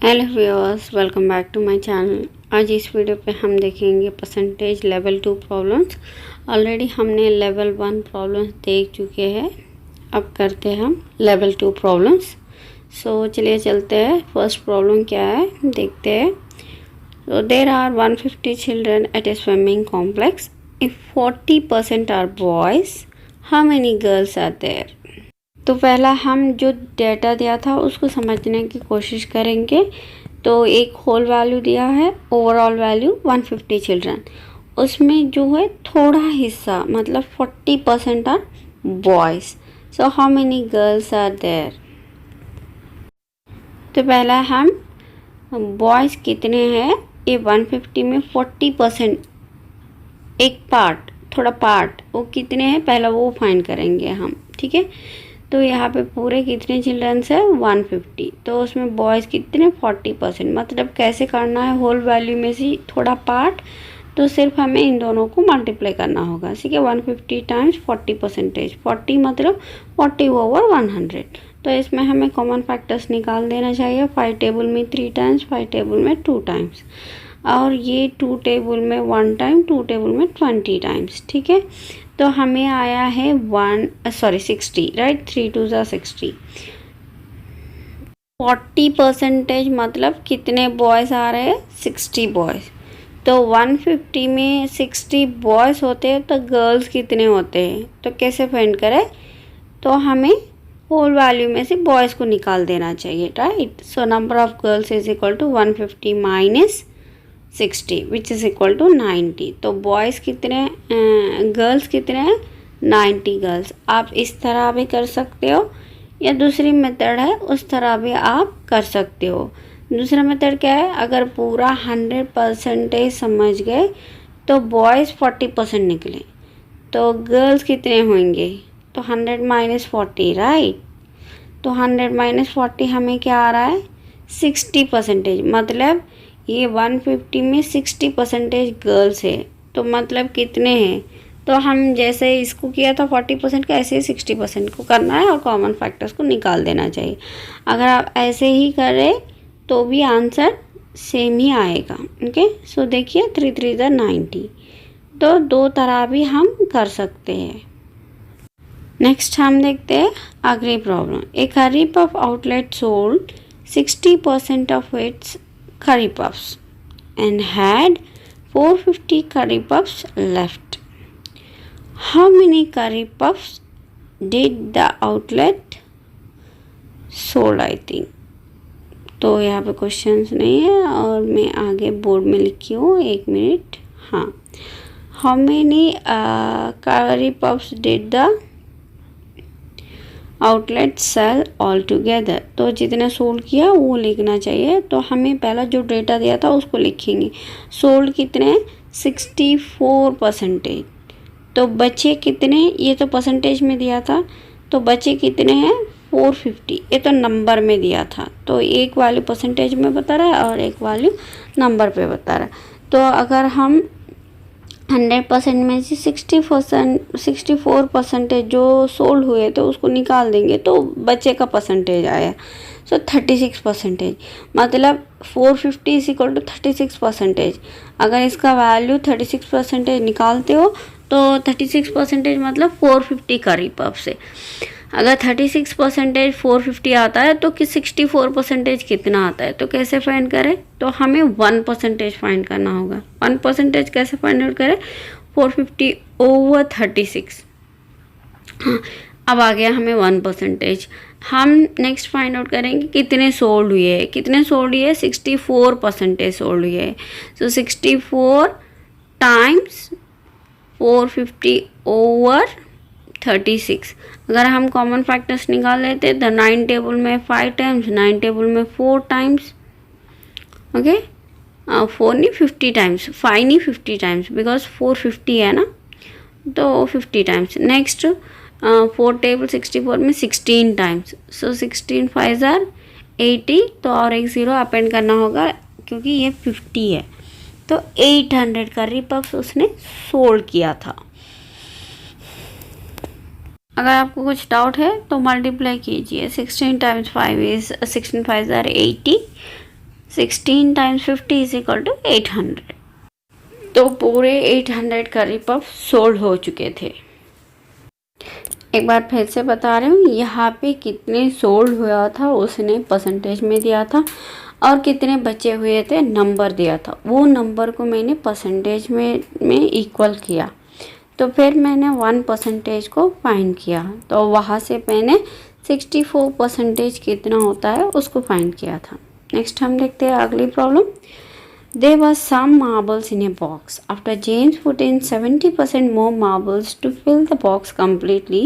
Hello viewers, welcome back to my channel. आज इस video पे हम देखेंगे परसेंटेज लेवल 2 प्रॉब्लम्स। ऑलरेडी हमने लेवल 1 प्रॉब्लम्स देख चुके हैं। अब करते हैं हम लेवल 2 प्रॉब्लम्स। सो चलिए चलते हैं। फर्स्ट प्रॉब्लम क्या है देखते हैं। So there are 150 children at a swimming complex. If 40% are boys, how many girls are there? तो पहला हम जो डेटा दिया था उसको समझने की कोशिश करेंगे। तो एक होल वैल्यू दिया है, ओवरऑल वैल्यू 150 चिल्ड्रन। उसमें जो है थोड़ा हिस्सा मतलब 40% are boys. So how many girls are there? तो पहला हम बॉयज़ कितने हैं, ये 150 में 40% एक पार्ट, थोड़ा पार्ट वो कितने हैं पहला वो फाइंड करेंगे हम। ठीक है, तो यहाँ पे पूरे कितने चिल्ड्रंस है 150, तो उसमें बॉयज़ कितने 40%। मतलब कैसे करना है, होल वैल्यू में से थोड़ा पार्ट, तो सिर्फ हमें इन दोनों को मल्टीप्लाई करना होगा। ठीक है, 150 टाइम्स 40%, 40 मतलब 40 ओवर 100। तो इसमें हमें कॉमन फैक्टर्स निकाल देना चाहिए। 5 टेबल में 3 टाइम्स, 5 टेबल में 2 टाइम्स, और ये 2 टेबल में 1 टाइम, 2 टेबल में 20 टाइम्स। ठीक है, तो हमें आया है 60, राइट। 3 2 ज़ा 60। 40% मतलब कितने बॉयज़ आ रहे हैं 60 बॉयज़। तो 150 में 60 बॉयज़ होते हैं तो गर्ल्स कितने होते हैं, तो कैसे फाइंड करें? तो हमें होल वैल्यू में से बॉयज़ को निकाल देना चाहिए, right. So number of girls is equal to 150 minus 60 which is equal to 90। तो बॉयज़ कितने, गर्ल्स कितने हैं 90 गर्ल्स। आप इस तरह भी कर सकते हो, या दूसरी मेथड है उस तरह भी आप कर सकते हो। दूसरा मेथड क्या है, अगर पूरा 100% समझ गए तो बॉयज़ 40% निकले, तो गर्ल्स कितने होंगे, तो 100 माइनस 40, राइट। तो 100 माइनस 40 हमें क्या आ रहा है 60%। मतलब ये 150 में 60% गर्ल्स है, तो मतलब कितने हैं, तो हम जैसे इसको किया था 40% का, ऐसे ही 60% को करना है और कॉमन फैक्टर्स को निकाल देना चाहिए। अगर आप ऐसे ही करें तो भी आंसर सेम ही आएगा। ओके, सो देखिए 3 3 ज़ा 90। तो दो तरह भी हम कर सकते हैं। नेक्स्ट हम देखते हैं अगली प्रॉब्लम। ए करी puff outlet sold 60% of its curry puffs and had 450 curry puffs left. How many curry puffs did the outlet sold? I think तो यहाँ पे क्वेश्चंस नहीं है और मैं आगे बोर्ड में लिखी हूँ, 1 मिनट। हाँ, how many curry puffs did the outlet sell altogether? तो जितना सोल्ड किया वो लिखना चाहिए। तो हमें पहला जो डेटा दिया था उसको लिखेंगे। सोल्ड कितने 64%। तो बचे कितने, ये तो परसेंटेज में दिया था, तो बचे कितने हैं 450। ये तो नंबर में दिया था, तो एक वैल्यू परसेंटेज में बता रहा है और एक वैल्यू नंबर पे बता रहा है। तो अगर हम 100% में से 64% जो सोल्ड हुए तो उसको निकाल देंगे तो बचे का परसेंटेज आया। सो 36%। मतलब 450 इज इक्वल टू 36%। अगर इसका वैल्यू 36% निकालते हो तो 36% मतलब 450 करी पफ से। अगर 36% 450 आता है तो कि 64% कितना आता है, तो कैसे फाइंड करें? तो हमें 1% फाइंड करना होगा। 1% कैसे फाइंड आउट करें? 450 ओवर 36। हाँ, अब आ गया हमें 1%। हम नेक्स्ट फाइंड आउट करेंगे कितने सोल्ड हुए हैं। कितने सोल्ड हुए? 64% सोल्ड हुए है। सो 64 टाइम्स 450 ओवर 36। अगर हम कॉमन फैक्टर्स निकाल लेते तो 9 टेबल में 5 टाइम्स, 9 टेबल में 4 टाइम्स, ओके। 4 नहीं 50 टाइम्स, 5 नहीं 50 टाइम्स, बिकॉज 450 है ना, तो 50 टाइम्स। नेक्स्ट 4 टेबल 64 में 16 टाइम्स। सो 16 5 ज़ार 80, तो और एक ज़ीरो अपेंड करना होगा क्योंकि ये 50 है। तो 800 करी पफ्स उसने सोल्ड किया था। अगर आपको कुछ डाउट है तो मल्टीप्लाई कीजिए। 16 टाइम्स 5 इज़ 16 5 ज़ार 80, 16 टाइम्स 50 इज इक्वल टू 800। तो पूरे 800 करी पफ सोल्ड हो चुके थे। एक बार फिर से बता रही हूँ, यहाँ पे कितने सोल्ड हुआ था उसने परसेंटेज में दिया था और कितने बचे हुए थे नंबर दिया था, वो नंबर को मैंने परसेंटेज में इक्वल किया। तो फिर मैंने 1% को फाइंड किया, तो वहाँ से मैंने 64% कितना होता है उसको फाइंड किया था। नेक्स्ट हम देखते हैं अगली problem. There was some marbles in a box. After James put in 70% more marbles to fill the box completely,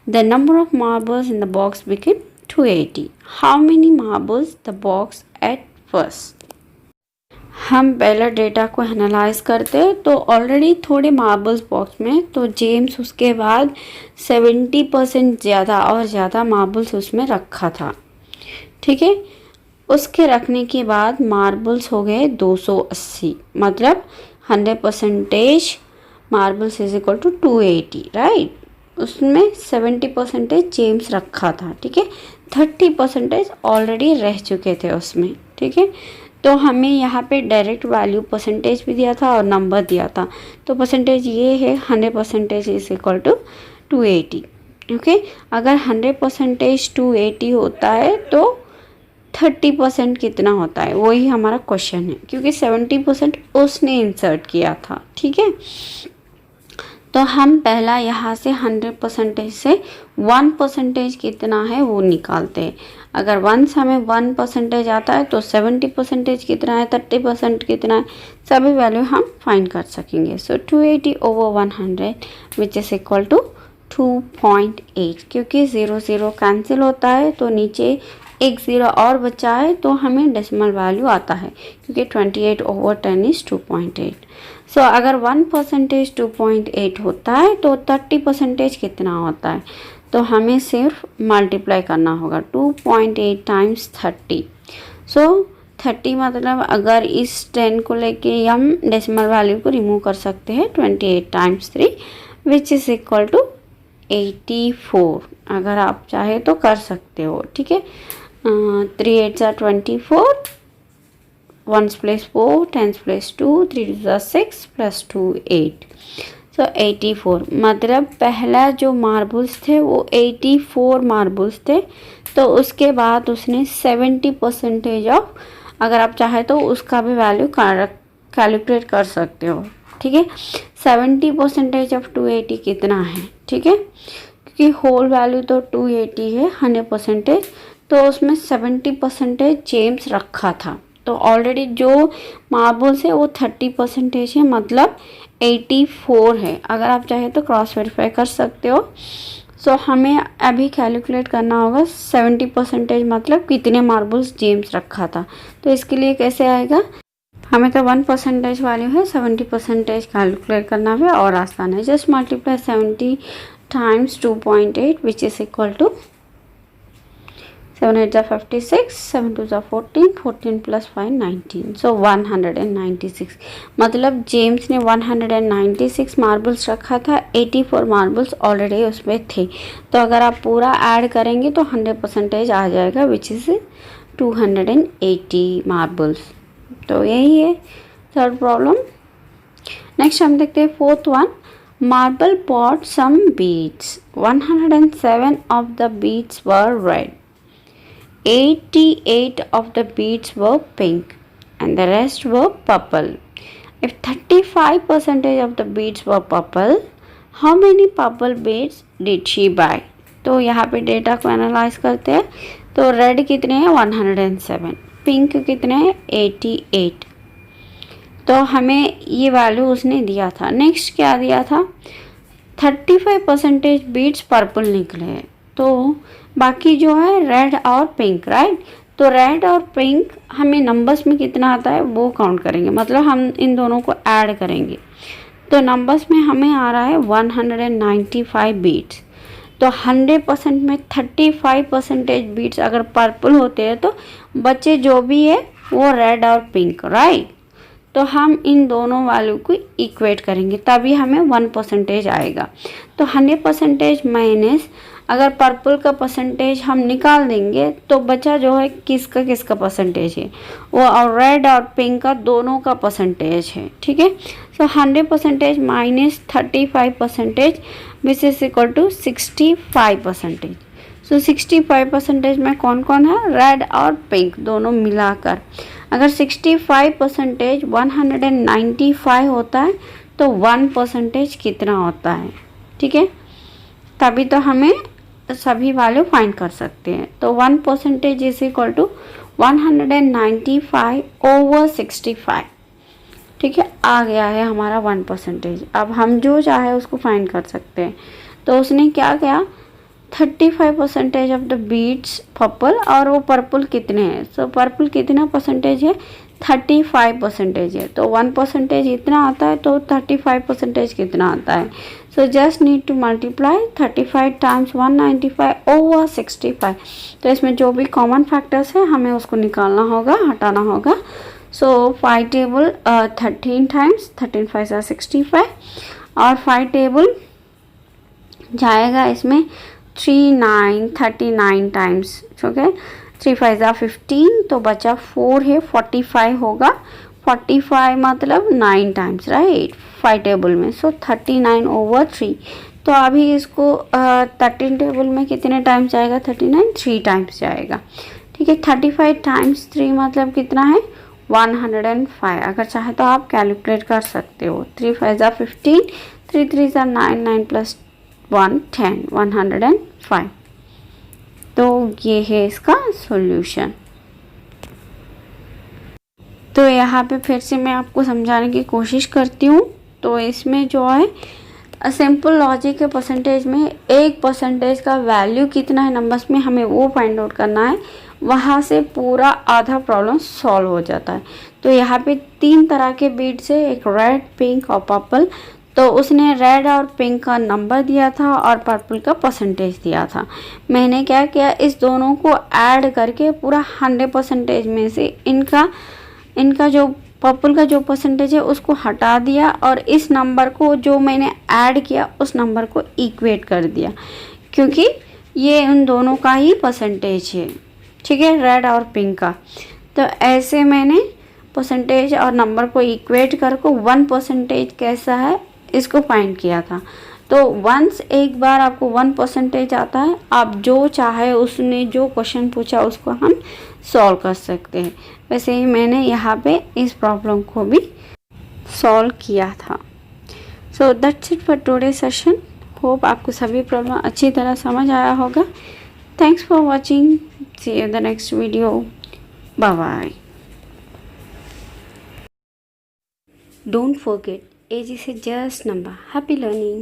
the number of marbles in the box became 280. How many marbles the box at first? हम पहले data को analyse करते तो already थोड़े marbles box में, तो James उसके बाद 70% ज़्यादा और ज़्यादा मार्बल्स उसमें रखा था। ठीक है, उसके रखने के बाद मार्बल्स हो गए 280, मतलब 100% marbles is equal to 280, right. उसमें 70% जेम्स रखा था, ठीक है, 30% ऑलरेडी रह चुके थे उसमें, ठीक है। तो हमें यहाँ पे डायरेक्ट वैल्यू परसेंटेज भी दिया था और नंबर दिया था, तो परसेंटेज ये है 100% इज इक्वल टू 280, ओके। अगर 100% 280 होता है तो 30% कितना होता है, वही हमारा क्वेश्चन है, क्योंकि 70% उसने इंसर्ट किया था, ठीक है। तो हम पहला यहाँ से 100% से 1% कितना है वो निकालते हैं। अगर 1 से हमें 1% आता है तो 70% कितना है, 30% कितना है, सभी वैल्यू हम फाइंड कर सकेंगे। So 280 over 100 which is equal to 2.8, क्योंकि 0 0 कैंसिल होता है तो नीचे एक 0 और बचा है तो हमें डेसिमल वैल्यू आता है, क्योंकि 28 ओवर 10 इज़ 2.8। सो अगर 1% 2.8 होता है तो 30% कितना होता है, तो हमें सिर्फ मल्टीप्लाई करना होगा 2.8 टाइम्स 30। सो 30 मतलब अगर इस 10 को लेके हम डेसिमल वैल्यू को रिमूव कर सकते हैं 28 times 3 which is equal to 84। अगर आप चाहे तो कर सकते हो, ठीक है। 3 8s are 24, 1s place 4, 10s place 2, 3 2 6 plus 2 8, so 84। मतलब पहला जो मार्बल्स थे वो 84 मार्बल्स थे, तो उसके बाद उसने 70% ऑफ, अगर आप चाहे तो उसका भी वैल्यू कैलकुलेट कर सकते हो, ठीक है। 70% ऑफ 280 कितना है, ठीक है, क्योंकि होल वैल्यू तो 280 है 100%, तो उसमें 70% जेम्स रखा था, तो ऑलरेडी जो मार्बल्स है वो 30% है, मतलब 84 है। अगर आप चाहे तो क्रॉस वेरीफाई कर सकते हो। सो हमें अभी कैलकुलेट करना होगा 70% मतलब कितने मार्बल्स जेम्स रखा था। तो इसके लिए कैसे आएगा, हमें तो 1% वैल्यू है, 70% कैलकुलेट करना है और आसान है। Just multiply 70 times 2.8 which is equal to 7 8 जा 56, 7 2 जा 14, 14 प्लस 5 19, सो 196। मतलब जेम्स ने 196 मार्बल्स रखा था, 84 मार्बल्स ऑलरेडी उसमें थे, तो अगर आप पूरा ऐड करेंगे तो 100% आ जाएगा विच इज़ 280 मार्बल्स। तो यही है थर्ड प्रॉब्लम। नेक्स्ट हम देखते हैं fourth one. Marble bought some beads, 107 of the beads were red, 88 of the beads were pink and the rest were purple. If 35% of the beads were purple, how many purple beads did she buy? तो यहाँ पे data को analyse करते हैं। तो red कितने हैं 107, pink कितने हैं 88, तो हमें ये वैल्यू उसने दिया था। नेक्स्ट क्या दिया था, 35% बीड्स पर्पल निकले हैं, तो बाकी जो है रेड और पिंक, राइट। तो रेड और पिंक हमें नंबर्स में कितना आता है वो काउंट करेंगे, मतलब हम इन दोनों को ऐड करेंगे। तो नंबर्स में हमें आ रहा है 195 बीट्स, तो 100% में 35% बीट्स अगर पर्पल होते हैं तो बच्चे जो भी है वो रेड और पिंक, राइट। तो हम इन दोनों वैल्यू को इक्वेट करेंगे तभी हमें 1% आएगा। तो 100% माइनस अगर पर्पल का परसेंटेज हम निकाल देंगे तो बचा जो है किसका किसका परसेंटेज है, वो और रेड और पिंक का दोनों का परसेंटेज है। ठीक है, so 100% minus 35% which is equal to 65%। So 65% में कौन कौन है, रेड और पिंक दोनों मिलाकर। अगर 65% 195 होता है तो 1% कितना होता है। ठीक है, तभी तो हमें सभी वैल्यू फाइंड कर सकते हैं। तो 1% इज इक्वल टू 195 ओवर 65। ठीक है, आ गया है हमारा 1%। अब हम जो चाहे उसको फाइंड कर सकते हैं। तो उसने क्या किया, 35% ऑफ द बीड्स पर्पल, और वो पर्पल कितने हैं, सो पर्पल कितना परसेंटेज है, 35% है। तो 1% इतना आता है तो 35% कितना आता है। So just need to multiply 35 times 195 over 65। तो इसमें जो भी कॉमन फैक्टर्स है हमें उसको निकालना होगा, हटाना होगा। सो 5 टेबल 13 टाइम्स, 13 5 65, और 5 टेबल जाएगा इसमें 39 टाइम्स। ओके, 3 5 15, तो बचा 4 है, 45 होगा। 45 मतलब 9 टाइम्स, राइट, 5 टेबल में। सो 39 ओवर 3। तो अभी इसको 13 टेबल में कितने टाइम्स जाएगा, 39 3 टाइम्स जाएगा। ठीक है, 35 टाइम्स 3 मतलब कितना है, 105। अगर चाहे तो आप कैलकुलेट कर सकते हो। 3 5 15, 3 3 9, 9 प्लस 1 10, 105। तो ये है इसका सॉल्यूशन। तो यहाँ पे फिर से मैं आपको समझाने की कोशिश करती हूँ। तो इसमें जो है सिंपल लॉजिक के परसेंटेज में 1% का वैल्यू कितना है नंबर्स में, हमें वो फाइंड आउट करना है। वहाँ से पूरा आधा प्रॉब्लम सॉल्व हो जाता है। तो यहाँ पे 3 तरह के बीड्स है, एक रेड, पिंक और पर्पल। तो उसने रेड और पिंक का नंबर दिया था और पर्पल का परसेंटेज दिया था। मैंने क्या किया, इस दोनों को ऐड करके पूरा 100% में से इनका जो पर्पल का जो परसेंटेज है उसको हटा दिया, और इस नंबर को जो मैंने ऐड किया उस नंबर को इक्वेट कर दिया, क्योंकि ये उन दोनों का ही परसेंटेज है। ठीक है, रेड और पिंक का। तो ऐसे मैंने परसेंटेज और नंबर को इक्वेट करके 1% कैसा है इसको फाइंड किया था। तो वंस एक बार आपको 1% आता है, आप जो चाहे उसने जो क्वेश्चन पूछा उसको हम सॉल्व कर सकते हैं। वैसे ही मैंने यहाँ पे इस प्रॉब्लम को भी सॉल्व किया था। So that's it for today session. Hope आपको सभी प्रॉब्लम अच्छी तरह समझ आया होगा। Thanks for watching, see you the next video, bye bye. Don't forget, age is just number. Happy learning.